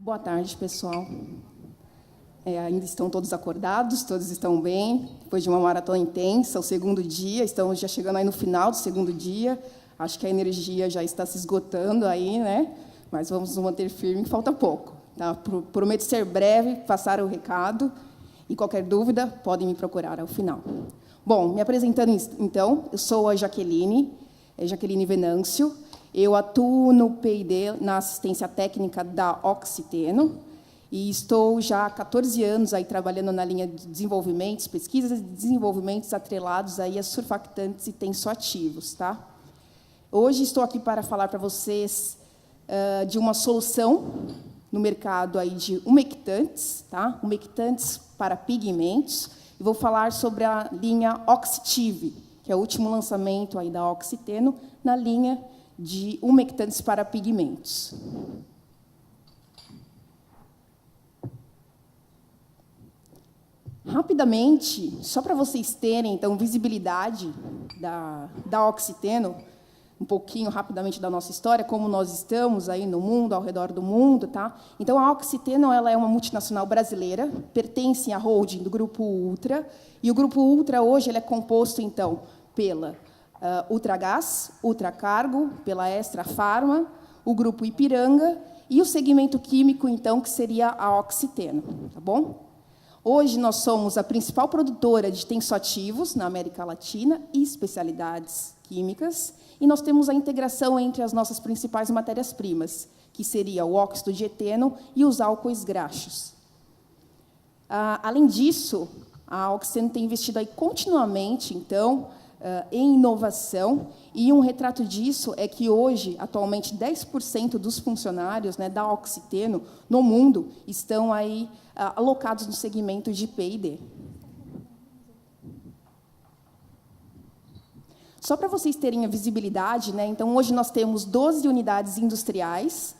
Boa tarde, pessoal. Ainda estão todos acordados, todos estão bem. Depois de uma maratona intensa, o segundo dia, estamos já chegando aí no final do segundo dia. Acho que a energia já está se esgotando aí, né? Mas vamos nos manter firme, falta pouco. Tá? Prometo ser breve, passar o recado. E qualquer dúvida, podem me procurar ao final. Bom, me apresentando então, eu sou a Jaqueline Venâncio. Eu atuo no P&D, na assistência técnica da Oxiteno, e estou já há 14 anos aí trabalhando na linha de desenvolvimentos, pesquisas e desenvolvimentos atrelados aí a surfactantes e tensoativos. Tá? Hoje estou aqui para falar para vocês de uma solução no mercado aí de umectantes, tá? Umectantes para pigmentos, e vou falar sobre a linha Oxitive, que é o último lançamento aí da Oxiteno na linha de umectantes para pigmentos. Rapidamente, só para vocês terem, então, visibilidade da Oxiteno, um pouquinho, rapidamente, da nossa história, como nós estamos aí no mundo, ao redor do mundo. Tá? Então, a Oxiteno ela é uma multinacional brasileira, pertence à holding do Grupo Ultra, e o Grupo Ultra, hoje, ele é composto, então, pela Ultragás, Ultracargo, pela Extra Farma, o Grupo Ipiranga, e o segmento químico, então, que seria a Oxiteno. Tá bom? Hoje, nós somos a principal produtora de tensoativos na América Latina e especialidades químicas, e nós temos a integração entre as nossas principais matérias-primas, que seria o óxido de eteno e os álcoois graxos. Além disso, a Oxiteno tem investido aí continuamente, então, em inovação, e um retrato disso é que hoje, atualmente, 10% dos funcionários, né, da Oxiteno no mundo estão aí alocados no segmento de P&D. Só para vocês terem a visibilidade, né, então, hoje nós temos 12 unidades industriais.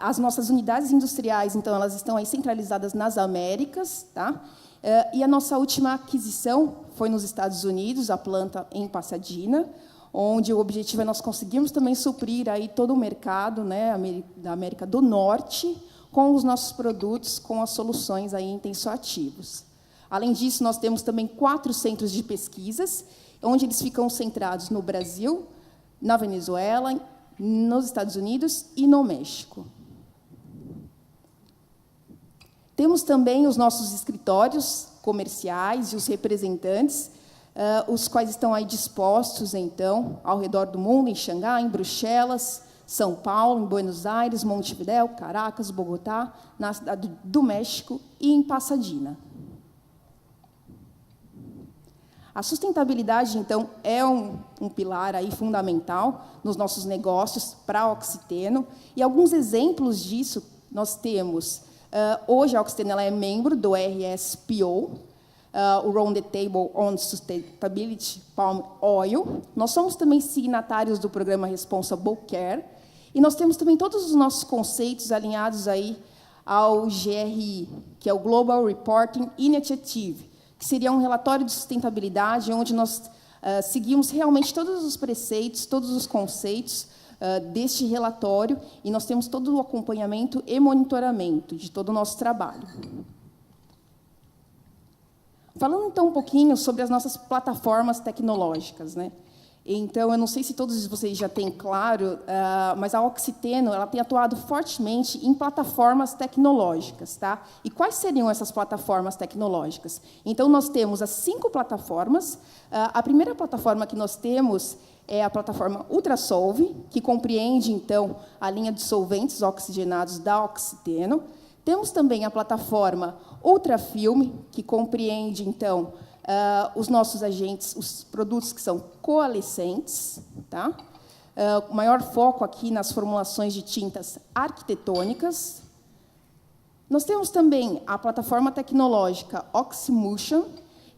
As nossas unidades industriais, então, elas estão aí centralizadas nas Américas, tá? E a nossa última aquisição foi nos Estados Unidos, a planta em Pasadena, onde o objetivo é nós conseguirmos também suprir aí todo o mercado, né, da América do Norte com os nossos produtos, com as soluções aí em tensoativos. Além disso, nós temos também 4 centros de pesquisas, onde eles ficam centrados no Brasil, na Venezuela, nos Estados Unidos e no México. Temos também os nossos escritórios comerciais e os representantes, os quais estão aí dispostos, então, ao redor do mundo, em Xangai, em Bruxelas, São Paulo, em Buenos Aires, Montevidéu, Caracas, Bogotá, na cidade do México e em Pasadena. A sustentabilidade, então, é um pilar aí fundamental nos nossos negócios para a Oxiteno, e alguns exemplos disso nós temos. Hoje, a Oxiteno ela é membro do RSPO, o Round the Table on Sustainability Palm Oil. Nós somos também signatários do programa Responsible Care, e nós temos também todos os nossos conceitos alinhados aí ao GRI, que é o Global Reporting Initiative, que seria um relatório de sustentabilidade onde nós seguimos realmente todos os preceitos, todos os conceitos deste relatório, e nós temos todo o acompanhamento e monitoramento de todo o nosso trabalho. Falando, então, um pouquinho sobre as nossas plataformas tecnológicas, né? Então, eu não sei se todos vocês já têm claro, mas a Oxiteno ela tem atuado fortemente em plataformas tecnológicas. Tá? E quais seriam essas plataformas tecnológicas? Então, nós temos as 5 plataformas. A primeira plataforma que nós temos é a plataforma Ultrasolve, que compreende, então, a linha de solventes oxigenados da Oxiteno. Temos também a plataforma Ultrafilme, que compreende, então, os nossos agentes, os produtos que são coalescentes, tá? O maior foco aqui nas formulações de tintas arquitetônicas. Nós temos também a plataforma tecnológica Oxymotion,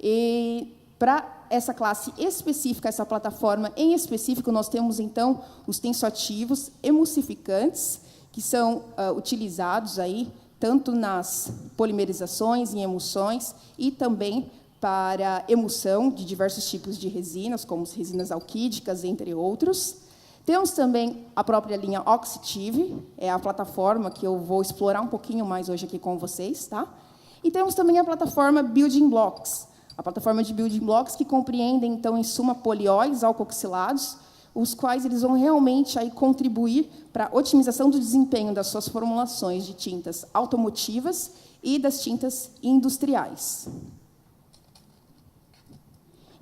e para essa classe específica, essa plataforma em específico, nós temos, então, os tensoativos emulsificantes, que são utilizados aí, tanto nas polimerizações em emulsões e também para emulsão de diversos tipos de resinas, como as resinas alquídicas, entre outros. Temos também a própria linha Oxitive, é a plataforma que eu vou explorar um pouquinho mais hoje aqui com vocês, tá? E temos também a plataforma Building Blocks, a plataforma de Building Blocks que compreendem, então, em suma, polióis alcoxilados, os quais eles vão realmente aí contribuir para a otimização do desempenho das suas formulações de tintas automotivas e das tintas industriais.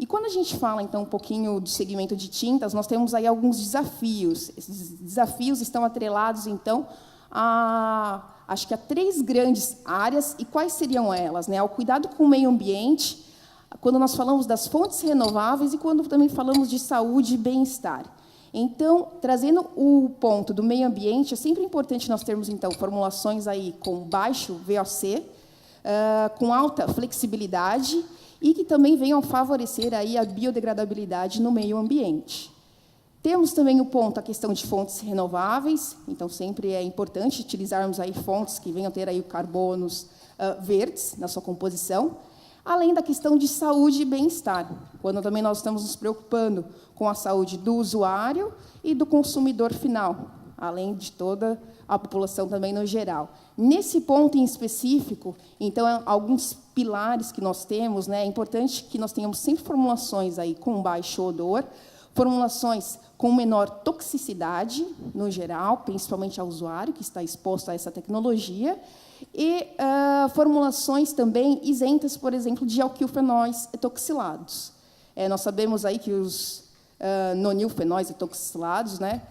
E quando a gente fala, então, um pouquinho do segmento de tintas, nós temos aí alguns desafios. Esses desafios estão atrelados, então, acho que a 3 grandes áreas. E quais seriam elas? Né? Ao cuidado com o meio ambiente, quando nós falamos das fontes renováveis e quando também falamos de saúde e bem-estar. Então, trazendo o ponto do meio ambiente, é sempre importante nós termos, então, formulações aí com baixo VOC, com alta flexibilidade, e que também venham favorecer aí a biodegradabilidade no meio ambiente. Temos também o ponto, a questão de fontes renováveis, então sempre é importante utilizarmos aí fontes que venham ter aí carbonos verdes na sua composição, além da questão de saúde e bem-estar, quando também nós estamos nos preocupando com a saúde do usuário e do consumidor final, além de toda a população também no geral. Nesse ponto em específico, então, alguns pilares que nós temos, né, é importante que nós tenhamos sempre formulações aí com baixo odor, formulações com menor toxicidade, no geral, principalmente ao usuário que está exposto a essa tecnologia, e formulações também isentas, por exemplo, de alquilfenóis etoxilados. Nós sabemos aí que os nonilfenóis etoxilados, né,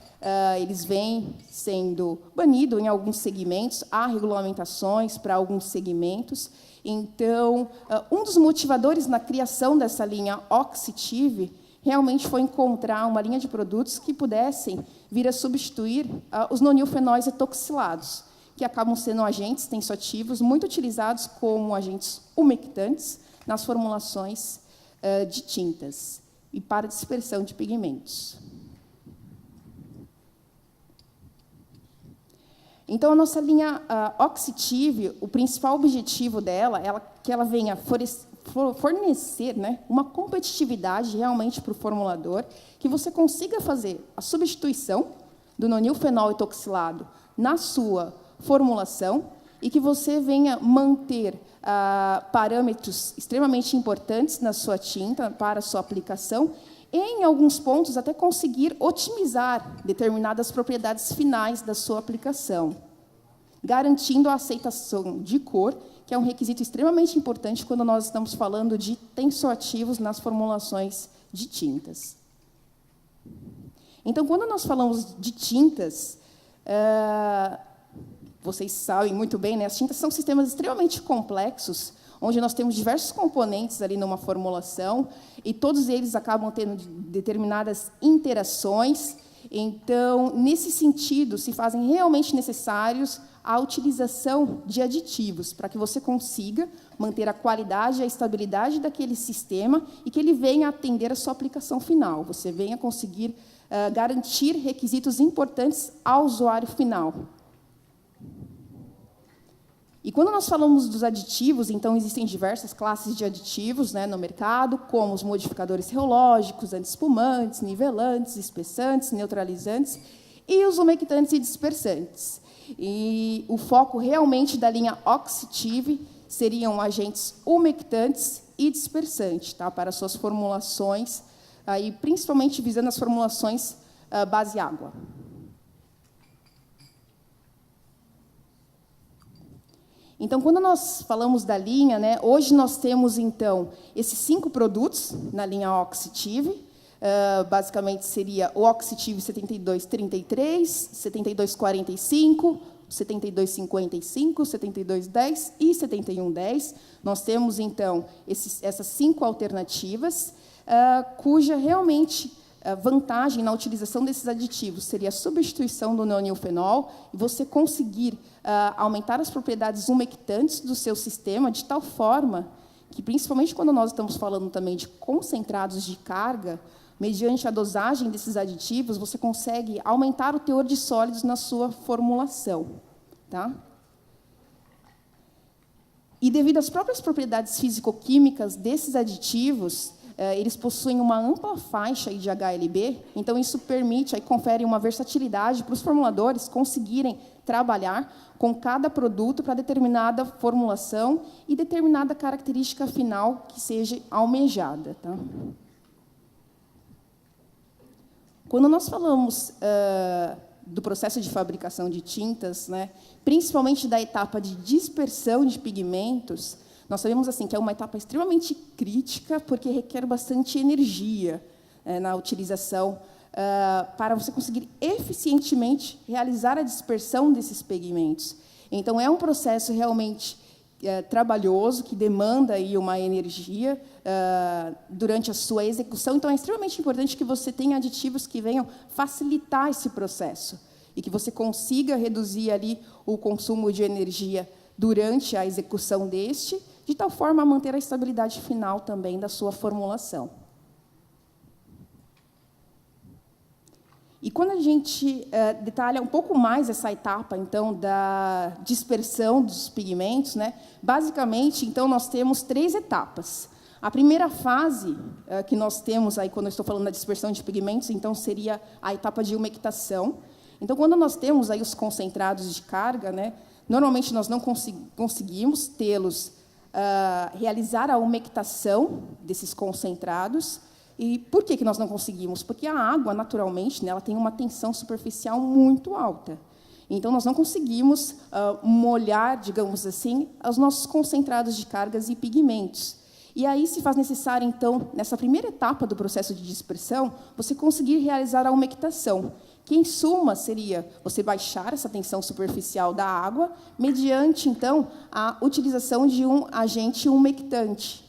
eles vêm sendo banidos em alguns segmentos, há regulamentações para alguns segmentos. Então, um dos motivadores na criação dessa linha Oxitive realmente foi encontrar uma linha de produtos que pudessem vir a substituir os nonilfenóis etoxilados, que acabam sendo agentes tensoativos muito utilizados como agentes umectantes nas formulações de tintas e para dispersão de pigmentos. Então, a nossa linha Oxitive, o principal objetivo dela é que ela venha fornecer, né, uma competitividade realmente para o formulador, que você consiga fazer a substituição do nonilfenol etoxilado na sua formulação e que você venha manter parâmetros extremamente importantes na sua tinta para a sua aplicação e, em alguns pontos, até conseguir otimizar determinadas propriedades finais da sua aplicação, garantindo a aceitação de cor, que é um requisito extremamente importante quando nós estamos falando de tensoativos nas formulações de tintas. Então, quando nós falamos de tintas, vocês sabem muito bem, né, as tintas são sistemas extremamente complexos, onde nós temos diversos componentes ali numa formulação, e todos eles acabam tendo determinadas interações. Então, nesse sentido, se fazem realmente necessários a utilização de aditivos, para que você consiga manter a qualidade e a estabilidade daquele sistema e que ele venha atender a sua aplicação final, você venha conseguir garantir requisitos importantes ao usuário final. E quando nós falamos dos aditivos, então, existem diversas classes de aditivos, né, no mercado, como os modificadores reológicos, antiespumantes, nivelantes, espessantes, neutralizantes e os umectantes e dispersantes. E o foco realmente da linha Oxitive seriam agentes umectantes e dispersantes, tá, para suas formulações, aí, principalmente visando as formulações base água. Então, quando nós falamos da linha, né, hoje nós temos, então, esses 5 produtos na linha Oxitive. Basicamente, seria o Oxitive 7233, 7245, 7255, 7210 e 7110. Nós temos, então, essas 5 alternativas, cuja realmente vantagem na utilização desses aditivos seria a substituição do nonilfenol e você conseguir aumentar as propriedades umectantes do seu sistema de tal forma que, principalmente quando nós estamos falando também de concentrados de carga, mediante a dosagem desses aditivos, você consegue aumentar o teor de sólidos na sua formulação. Tá? E, devido às próprias propriedades físico-químicas desses aditivos, eles possuem uma ampla faixa aí de HLB, então isso permite, aí confere uma versatilidade para os formuladores conseguirem trabalhar com cada produto para determinada formulação e determinada característica final que seja almejada. Tá? Quando nós falamos do processo de fabricação de tintas, né, principalmente da etapa de dispersão de pigmentos, nós sabemos assim, que é uma etapa extremamente crítica, porque requer bastante energia na utilização para você conseguir eficientemente realizar a dispersão desses pigmentos. Então, é um processo realmente trabalhoso, que demanda aí uma energia durante a sua execução. Então, é extremamente importante que você tenha aditivos que venham facilitar esse processo e que você consiga reduzir ali o consumo de energia durante a execução deste, de tal forma a manter a estabilidade final também da sua formulação. E quando a gente detalha um pouco mais essa etapa, então, da dispersão dos pigmentos, né, basicamente, então, nós temos 3 etapas. A primeira fase que nós temos, aí, quando eu estou falando da dispersão de pigmentos, então, seria a etapa de umectação. Então, quando nós temos aí os concentrados de carga, né, normalmente nós não conseguimos tê-los, realizar a umectação desses concentrados. E por que nós não conseguimos? Porque a água, naturalmente, né, ela tem uma tensão superficial muito alta. Então, nós não conseguimos molhar, digamos assim, os nossos concentrados de cargas e pigmentos. E aí se faz necessário, então, nessa primeira etapa do processo de dispersão, você conseguir realizar a umectação, que, em suma, seria você baixar essa tensão superficial da água mediante, então, a utilização de um agente umectante.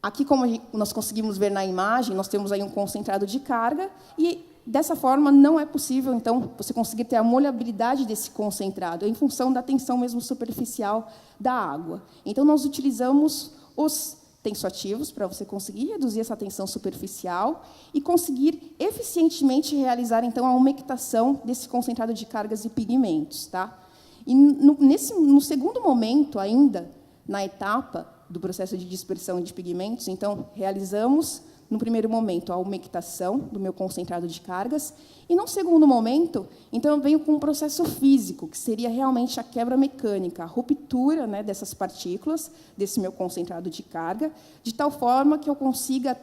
Aqui, como nós conseguimos ver na imagem, nós temos aí um concentrado de carga e, dessa forma, não é possível, então, você conseguir ter a molhabilidade desse concentrado em função da tensão mesmo superficial da água. Então, nós utilizamos os tensoativos para você conseguir reduzir essa tensão superficial e conseguir eficientemente realizar, então, a umectação desse concentrado de cargas e pigmentos. Tá? E, no segundo momento, ainda, na etapa do processo de dispersão de pigmentos, então, realizamos, no primeiro momento, a umectação do meu concentrado de cargas, e, no segundo momento, então, eu venho com um processo físico, que seria realmente a quebra mecânica, a ruptura, né, dessas partículas, desse meu concentrado de carga, de tal forma que eu consiga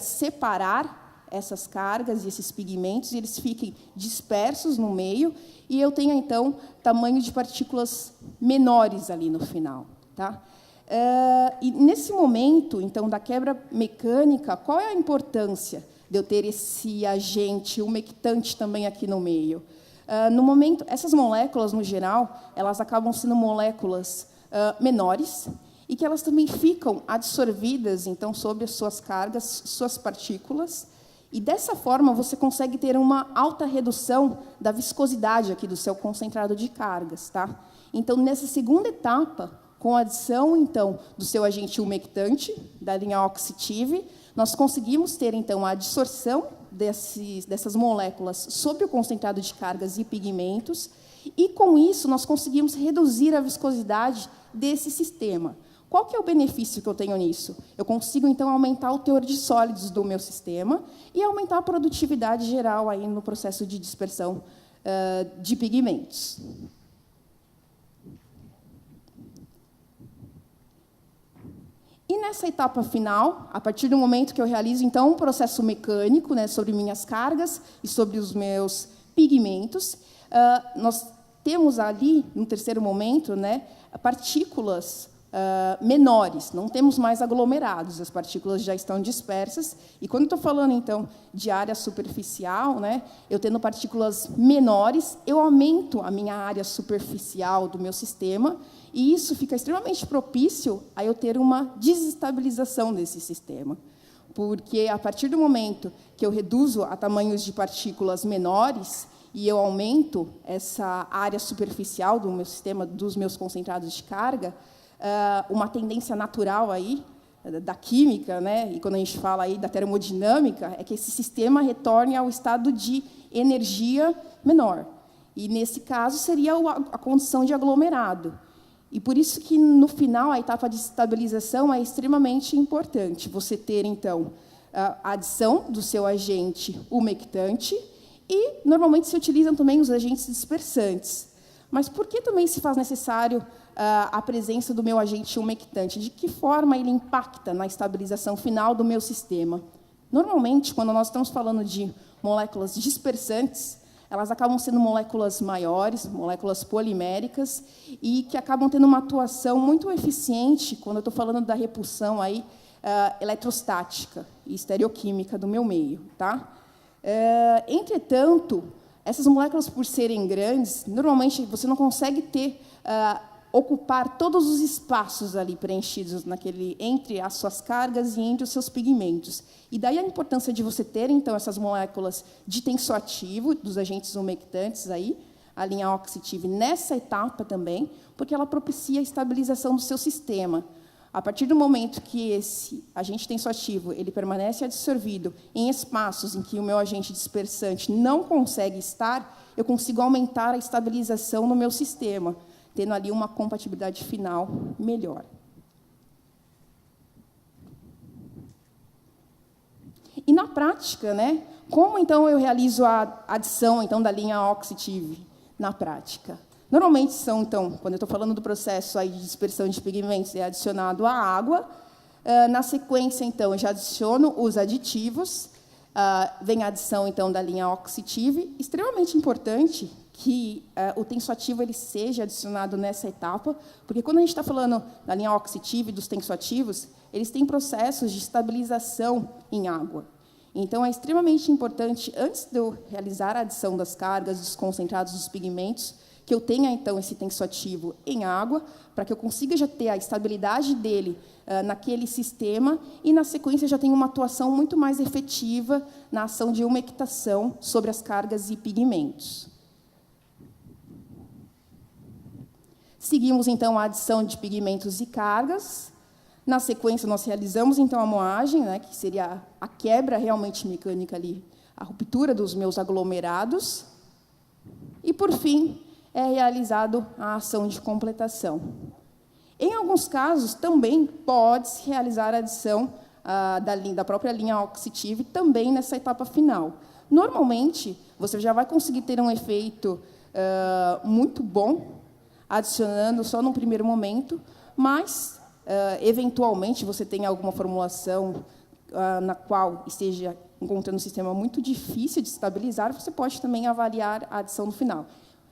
separar essas cargas e esses pigmentos, e eles fiquem dispersos no meio, e eu tenha, então, tamanho de partículas menores ali no final. Tá? E, nesse momento, então, da quebra mecânica, qual é a importância de eu ter esse agente umectante também aqui no meio? No momento, essas moléculas, no geral, elas acabam sendo moléculas menores e que elas também ficam absorvidas, então, sob as suas cargas, suas partículas, e, dessa forma, você consegue ter uma alta redução da viscosidade aqui do seu concentrado de cargas. Tá? Então, nessa segunda etapa, com a adição, então, do seu agente umectante, da linha Oxitive, nós conseguimos ter, então, a adsorção dessas moléculas sobre o concentrado de cargas e pigmentos, e, com isso, nós conseguimos reduzir a viscosidade desse sistema. Qual que é o benefício que eu tenho nisso? Eu consigo, então, aumentar o teor de sólidos do meu sistema e aumentar a produtividade geral aí no processo de dispersão de pigmentos. E, nessa etapa final, a partir do momento que eu realizo, então, um processo mecânico, né, sobre minhas cargas e sobre os meus pigmentos, nós temos ali, no terceiro momento, né, partículas menores, não temos mais aglomerados, as partículas já estão dispersas. E, quando estou falando, então, de área superficial, né, eu tendo partículas menores, eu aumento a minha área superficial do meu sistema, e isso fica extremamente propício a eu ter uma desestabilização desse sistema. Porque, a partir do momento que eu reduzo a tamanhos de partículas menores e eu aumento essa área superficial do meu sistema, dos meus concentrados de carga, uma tendência natural aí da química, né, e quando a gente fala aí da termodinâmica, é que esse sistema retorne ao estado de energia menor. E, nesse caso, seria a condição de aglomerado. E por isso que, no final, a etapa de estabilização é extremamente importante. Você ter, então, a adição do seu agente umectante e, normalmente, se utilizam também os agentes dispersantes. Mas por que também se faz necessário a presença do meu agente umectante? De que forma ele impacta na estabilização final do meu sistema? Normalmente, quando nós estamos falando de moléculas dispersantes, elas acabam sendo moléculas maiores, moléculas poliméricas, e que acabam tendo uma atuação muito eficiente, quando eu estou falando da repulsão aí, eletrostática e estereoquímica do meu meio. Tá? Entretanto, essas moléculas, por serem grandes, normalmente você não consegue ocupar todos os espaços ali preenchidos entre as suas cargas e entre os seus pigmentos. E daí a importância de você ter, então, essas moléculas de tensoativo, dos agentes umectantes, a linha oxitive, nessa etapa também, porque ela propicia a estabilização do seu sistema. A partir do momento que esse agente tensoativo ele permanece adsorvido em espaços em que o meu agente dispersante não consegue estar, eu consigo aumentar a estabilização no meu sistema, tendo ali uma compatibilidade final melhor. E, na prática, né, como, então, eu realizo a adição então, da linha oxitive na prática? Normalmente, então, quando eu estou falando do processo aí de dispersão de pigmentos, é adicionado a água. Na sequência, então, eu já adiciono os aditivos. Vem a adição, então, da linha oxitive. Extremamente importante que o tensoativo ele seja adicionado nessa etapa, porque quando a gente está falando da linha oxitive, dos tensoativos, eles têm processos de estabilização em água. Então, é extremamente importante, antes de eu realizar a adição das cargas, dos concentrados dos pigmentos, que eu tenha, então, esse tensoativo em água, para que eu consiga já ter a estabilidade dele naquele sistema, e, na sequência, já tenha uma atuação muito mais efetiva na ação de umectação sobre as cargas e pigmentos. Seguimos, então, a adição de pigmentos e cargas. Na sequência, nós realizamos, então, a moagem, né, que seria a quebra realmente mecânica ali, a ruptura dos meus aglomerados. E, por fim, é realizado a ação de completação. Em alguns casos, também pode-se realizar a adição da própria linha oxitive também nessa etapa final. Normalmente, você já vai conseguir ter um efeito muito bom, adicionando só num primeiro momento, mas, eventualmente, você tem alguma formulação na qual esteja encontrando um sistema muito difícil de estabilizar, você pode também avaliar a adição no final.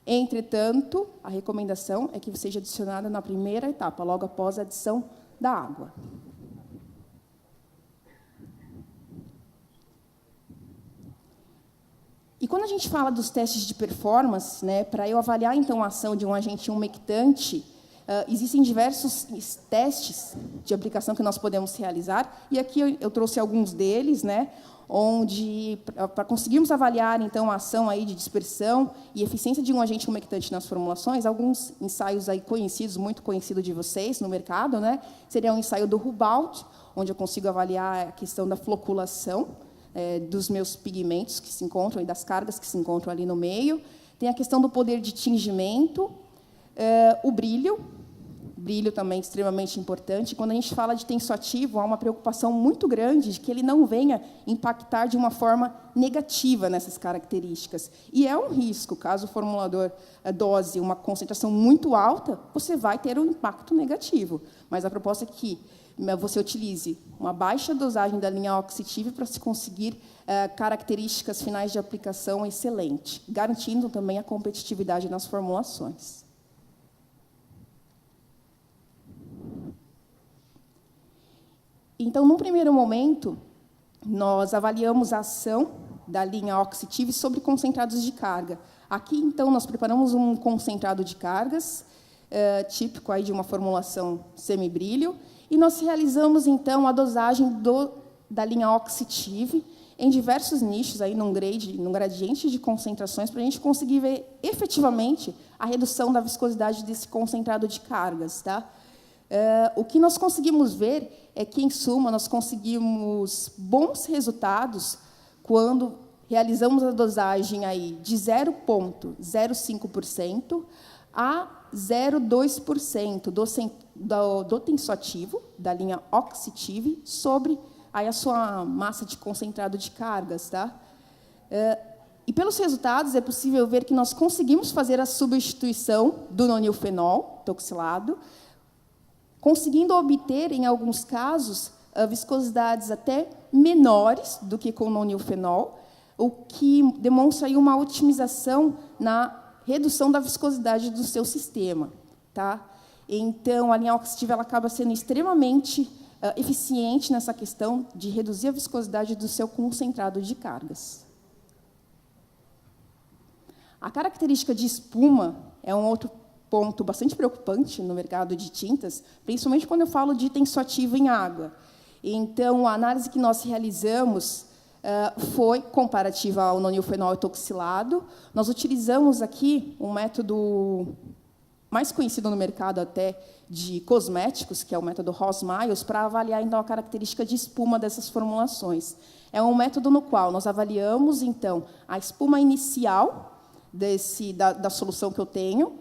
Entretanto, a recomendação é que seja adicionada na primeira etapa, logo após a adição da água. E quando a gente fala dos testes de performance, né, para eu avaliar, então, a ação de um agente umectante, existem diversos testes de aplicação que nós podemos realizar, e aqui eu trouxe alguns deles, né, onde, para conseguirmos avaliar, então, a ação aí de dispersão e eficiência de um agente umectante nas formulações, alguns ensaios aí conhecidos, muito conhecidos de vocês no mercado, né, seria o ensaio do Hubald, onde eu consigo avaliar a questão da floculação dos meus pigmentos que se encontram, e das cargas que se encontram ali no meio. Tem a questão do poder de tingimento, o brilho também extremamente importante. Quando a gente fala de tensoativo, há uma preocupação muito grande de que ele não venha impactar de uma forma negativa nessas características. E é um risco, caso o formulador dose uma concentração muito alta, você vai ter um impacto negativo. Mas a proposta é que você utilize uma baixa dosagem da linha oxitive para se conseguir características finais de aplicação excelentes, garantindo também a competitividade nas formulações. Então, num primeiro momento, nós avaliamos a ação da linha oxitive sobre concentrados de carga. Aqui, então, nós preparamos um concentrado de cargas, típico aí de uma formulação semibrilho, e nós realizamos, então, a dosagem da linha oxitive em diversos nichos, aí, num gradiente de concentrações, para a gente conseguir ver efetivamente a redução da viscosidade desse concentrado de cargas. Tá? O que nós conseguimos ver é que, em suma, nós conseguimos bons resultados quando realizamos a dosagem aí de 0,05% a 0,2% do tensoativo, da linha Oxytive, sobre aí a sua massa de concentrado de cargas. Tá? E, pelos resultados, é possível ver que nós conseguimos fazer a substituição do nonilfenol toxilado, conseguindo obter, em alguns casos, viscosidades até menores do que com o nonilfenol, o que demonstra aí uma otimização na redução da viscosidade do seu sistema. Tá? Então, a linha Oxytive ela acaba sendo extremamente eficiente nessa questão de reduzir a viscosidade do seu concentrado de cargas. A característica de espuma é um outro ponto bastante preocupante no mercado de tintas, principalmente quando eu falo de tensoativo em água. Então, a análise que nós realizamos foi comparativa ao nonilfenol etoxilado. Nós utilizamos aqui um método mais conhecido no mercado até de cosméticos, que é o método Ross-Miles, para avaliar então a característica de espuma dessas formulações. É um método no qual nós avaliamos então a espuma inicial da solução que eu tenho,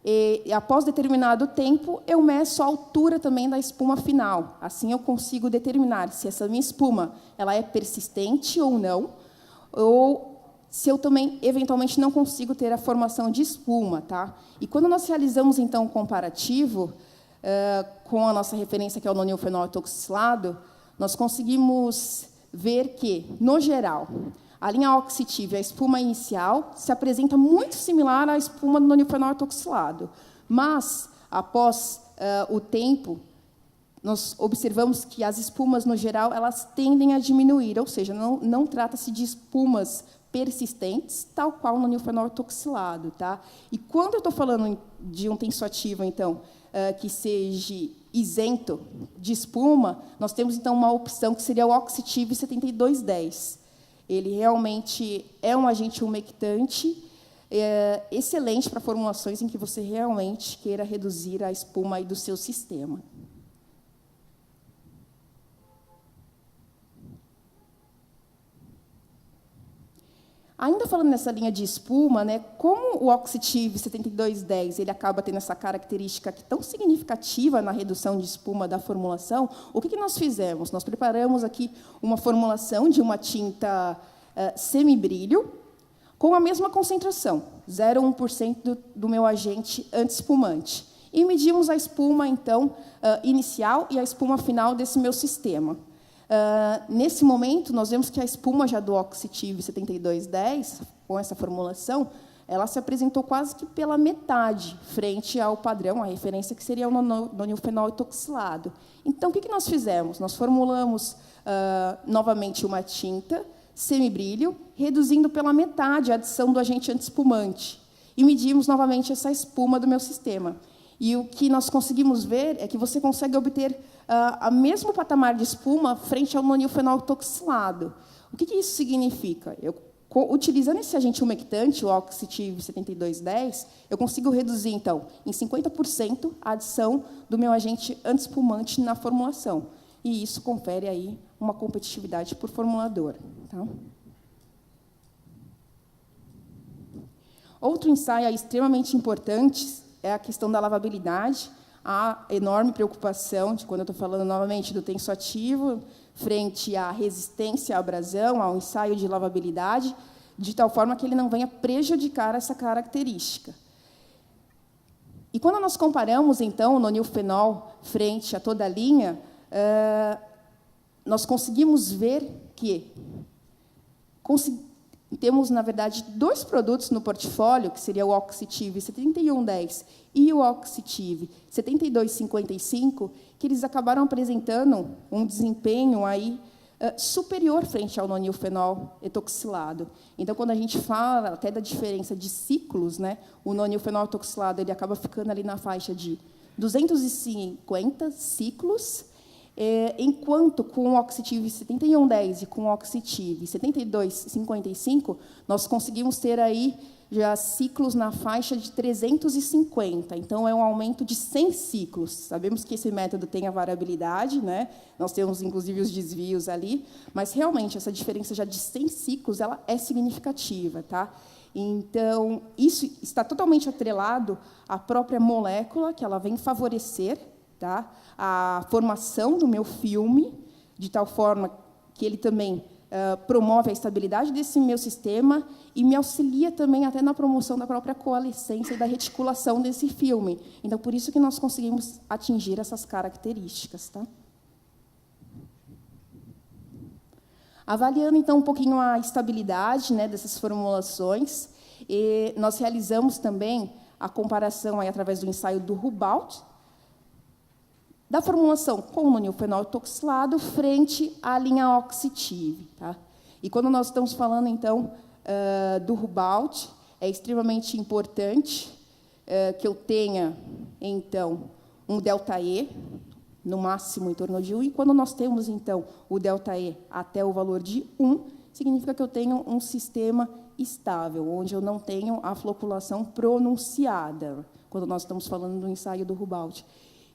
e após determinado tempo eu meço a altura também da espuma final. Assim eu consigo determinar se essa minha espuma ela é persistente ou não, ou se eu também, eventualmente, não consigo ter a formação de espuma. Tá? E quando nós realizamos, então, um comparativo com a nossa referência, que é o nonilfenol etoxilado, nós conseguimos ver que, no geral, a linha Oxytive, a espuma inicial, se apresenta muito similar à espuma do nonilfenol etoxilado. Mas, após o tempo, nós observamos que as espumas, no geral, elas tendem a diminuir, ou seja, não trata-se de espumas persistentes, tal qual o nonilfenol etoxilado. Tá? E quando eu estou falando de um tensoativo, então, que seja isento de espuma, nós temos, então, uma opção que seria o Oxytive 7210. Ele realmente é um agente umectante, excelente para formulações em que você realmente queira reduzir a espuma aí do seu sistema. Ainda falando nessa linha de espuma, né, como o Oxytive 7210 ele acaba tendo essa característica tão significativa na redução de espuma da formulação, o que nós fizemos? Nós preparamos aqui uma formulação de uma tinta semibrilho com a mesma concentração, 0,1% do meu agente antiespumante. E medimos a espuma, então, inicial e a espuma final desse meu sistema. Nesse momento, nós vemos que a espuma já do Oxytive 7210, com essa formulação, ela se apresentou quase que pela metade, frente ao padrão, a referência que seria o nonilfenol etoxilado. Então, o que nós fizemos? Nós formulamos novamente uma tinta semibrilho, reduzindo pela metade a adição do agente antiespumante. E medimos novamente essa espuma do meu sistema. E o que nós conseguimos ver é que você consegue obter o mesmo patamar de espuma frente ao nonilfenol etoxilado. O que isso significa? Utilizando esse agente umectante, o Oxytive 7210, eu consigo reduzir, então, em 50% a adição do meu agente antiespumante na formulação. E isso confere aí uma competitividade por formulador. Tá? Outro ensaio extremamente importante é a questão da lavabilidade. Há enorme preocupação, quando eu estou falando novamente do tensoativo, frente à resistência à abrasão, ao ensaio de lavabilidade, de tal forma que ele não venha prejudicar essa característica. E quando nós comparamos, então, o nonilfenol frente a toda a linha, nós conseguimos ver que temos, na verdade, dois produtos no portfólio, que seria o Oxytive 7110 e o Oxytive 7255, que eles acabaram apresentando um desempenho aí, superior frente ao nonilfenol etoxilado. Então, quando a gente fala até da diferença de ciclos, né, o nonilfenol etoxilado ele acaba ficando ali na faixa de 250 ciclos, enquanto com o Oxytive 7110 e com o Oxytive 7255, nós conseguimos ter aí já ciclos na faixa de 350. Então, é um aumento de 100 ciclos. Sabemos que esse método tem a variabilidade, né? Nós temos, inclusive, os desvios ali, mas, realmente, essa diferença já de 100 ciclos ela é significativa. Tá? Então, isso está totalmente atrelado à própria molécula, que ela vem favorecer, tá, a formação do meu filme, de tal forma que ele também promove a estabilidade desse meu sistema e me auxilia também até na promoção da própria coalescência e da reticulação desse filme. Então, por isso que nós conseguimos atingir essas características. Tá? Avaliando, então, um pouquinho a estabilidade, né, dessas formulações, nós realizamos também a comparação aí, através do ensaio do Rubaut, da formulação com o nonilfenol etoxilado frente à linha Oxitive. Tá? E quando nós estamos falando, então, do Rubaut, é extremamente importante que eu tenha, então, um ΔE, no máximo em torno de 1, e quando nós temos, então, o ΔE até o valor de 1, significa que eu tenho um sistema estável, onde eu não tenho a floculação pronunciada, quando nós estamos falando do ensaio do Rubaut.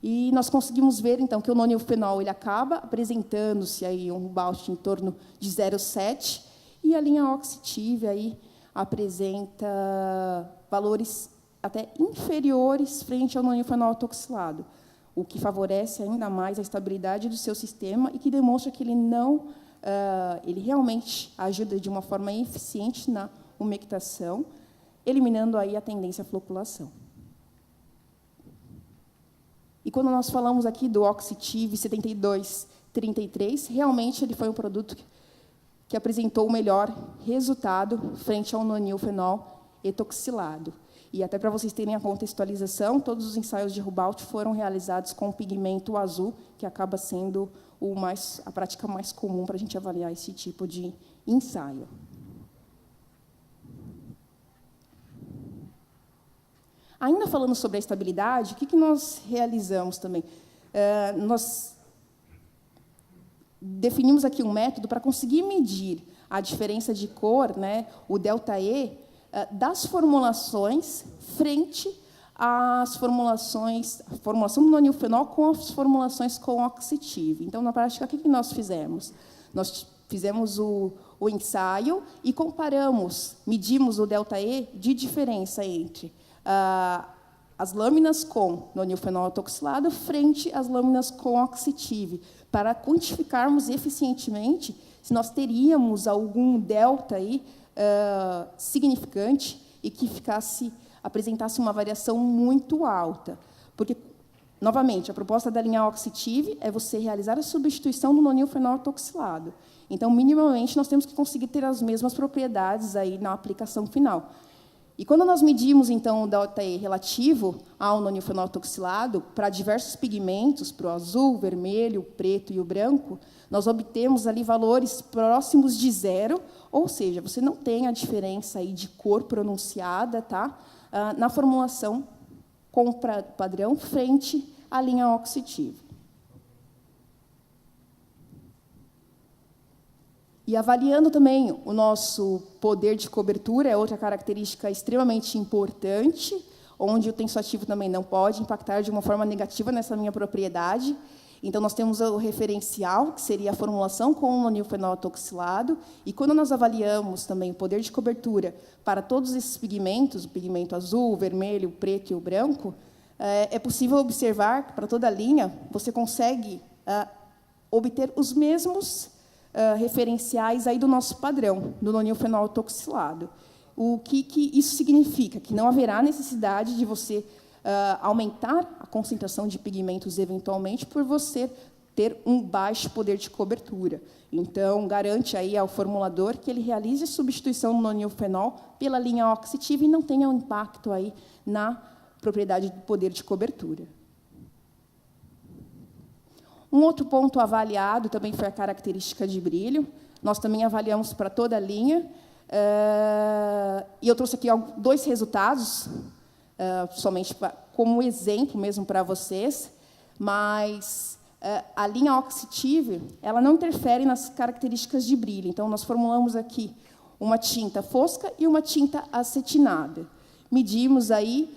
E nós conseguimos ver, então, que o nonilfenol ele acaba apresentando-se aí um Rubaut em torno de 0,7, e a linha Oxitive aí apresenta valores até inferiores frente ao nonilfenol etoxilado, o que favorece ainda mais a estabilidade do seu sistema e que demonstra que ele não, ele realmente ajuda de uma forma eficiente na umectação, eliminando aí a tendência à floculação. E quando nós falamos aqui do Oxitive 7233, realmente ele foi um produto que apresentou o melhor resultado frente ao nonilfenol etoxilado. E até para vocês terem a contextualização, todos os ensaios de Rubaut foram realizados com pigmento azul, que acaba sendo a prática mais comum para a gente avaliar esse tipo de ensaio. Ainda falando sobre a estabilidade, o que nós realizamos também? Nós definimos aqui um método para conseguir medir a diferença de cor, né, o ΔE, das formulações frente às formulações, a formulação do nonilfenol com as formulações com Oxitive. Então, na prática, o que nós fizemos? Nós fizemos o ensaio e comparamos, medimos o ΔE de diferença entre as lâminas com nonilfenol etoxilado frente às lâminas com Oxitive, para quantificarmos eficientemente se nós teríamos algum delta aí, significante e que apresentasse uma variação muito alta. Porque, novamente, a proposta da linha Oxitive é você realizar a substituição do nonilfenol etoxilado. Então, minimamente, nós temos que conseguir ter as mesmas propriedades aí na aplicação final. E quando nós medimos, então, o ΔE relativo ao nonilfenol etoxilado para diversos pigmentos, para o azul, o vermelho, o preto e o branco, nós obtemos ali valores próximos de 0, ou seja, você não tem a diferença aí de cor pronunciada, tá, na formulação com padrão frente à linha Oxitive. E avaliando também o nosso poder de cobertura, é outra característica extremamente importante, onde o tensoativo também não pode impactar de uma forma negativa nessa minha propriedade. Então, nós temos o referencial, que seria a formulação com o nonilfenol etoxilado, e quando nós avaliamos também o poder de cobertura para todos esses pigmentos, o pigmento azul, o vermelho, o preto e o branco, é possível observar que, para toda a linha, você consegue obter os mesmos referenciais aí do nosso padrão, do nonilfenol etoxilado. O que isso significa? Que não haverá necessidade de você aumentar a concentração de pigmentos eventualmente por você ter um baixo poder de cobertura. Então, garante aí ao formulador que ele realize a substituição do nonilfenol pela linha Oxitive e não tenha um impacto aí na propriedade do poder de cobertura. Um outro ponto avaliado também foi a característica de brilho. Nós também avaliamos para toda a linha. E eu trouxe aqui 2 resultados, somente como exemplo mesmo para vocês, mas a linha Oxitive ela não interfere nas características de brilho. Então, nós formulamos aqui uma tinta fosca e uma tinta acetinada. Medimos aí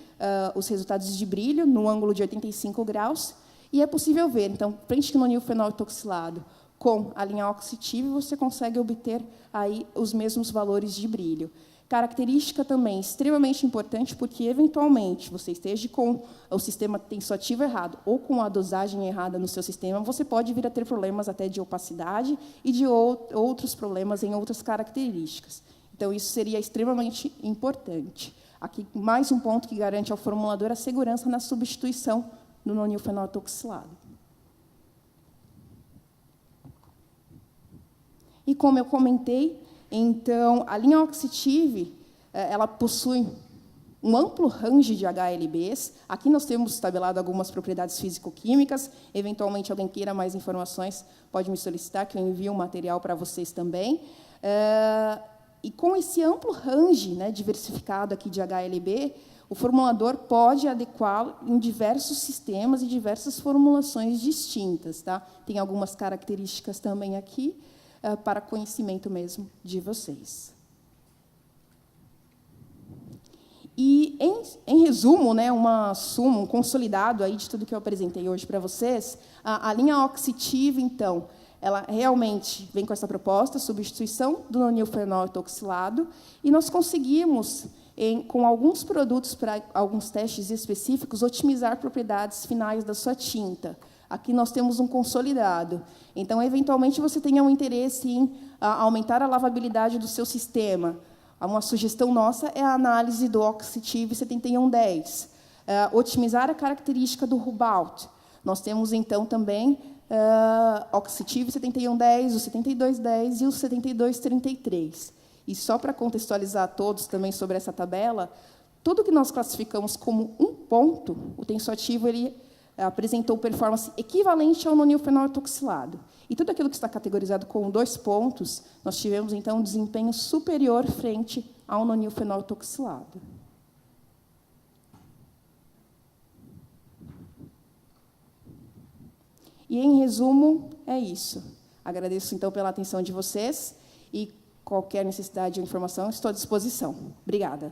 os resultados de brilho no ângulo de 85 graus, e é possível ver, então, frente ao nonilfenol etoxilado com a linha Oxitive, você consegue obter aí os mesmos valores de brilho. Característica também extremamente importante, porque, eventualmente, você esteja com o sistema tensoativo errado ou com a dosagem errada no seu sistema, você pode vir a ter problemas até de opacidade e de outros problemas em outras características. Então, isso seria extremamente importante. Aqui, mais um ponto que garante ao formulador a segurança na substituição do nonilfenol etoxilado. E, como eu comentei, então, a linha Oxitive, ela possui um amplo range de HLBs. Aqui nós temos tabelado algumas propriedades físico-químicas. Eventualmente, alguém queira mais informações, pode me solicitar, que eu envio um material para vocês também. E com esse amplo range, né, diversificado aqui de HLB, o formulador pode adequá-lo em diversos sistemas e diversas formulações distintas. Tá? Tem algumas características também aqui, para conhecimento mesmo de vocês. E, em resumo, né, um consolidado aí de tudo que eu apresentei hoje para vocês, a linha Oxitive, então, ela realmente vem com essa proposta, substituição do nonilfenol etoxilado, e nós conseguimos, com alguns produtos para alguns testes específicos, otimizar propriedades finais da sua tinta. Aqui nós temos um consolidado. Então, eventualmente, você tenha um interesse em aumentar a lavabilidade do seu sistema. Uma sugestão nossa é a análise do Oxitive 7110. Otimizar a característica do Rubalt. Nós temos, então, também Oxitive 7110, o 7210 e o 7233. E, só para contextualizar a todos também sobre essa tabela, tudo que nós classificamos como um ponto, o tensoativo ele apresentou performance equivalente ao nonilfenol etoxilado. E tudo aquilo que está categorizado com 2 pontos, nós tivemos, então, um desempenho superior frente ao nonilfenol etoxilado. E, em resumo, é isso. Agradeço, então, pela atenção de vocês e qualquer necessidade ou informação, estou à disposição. Obrigada.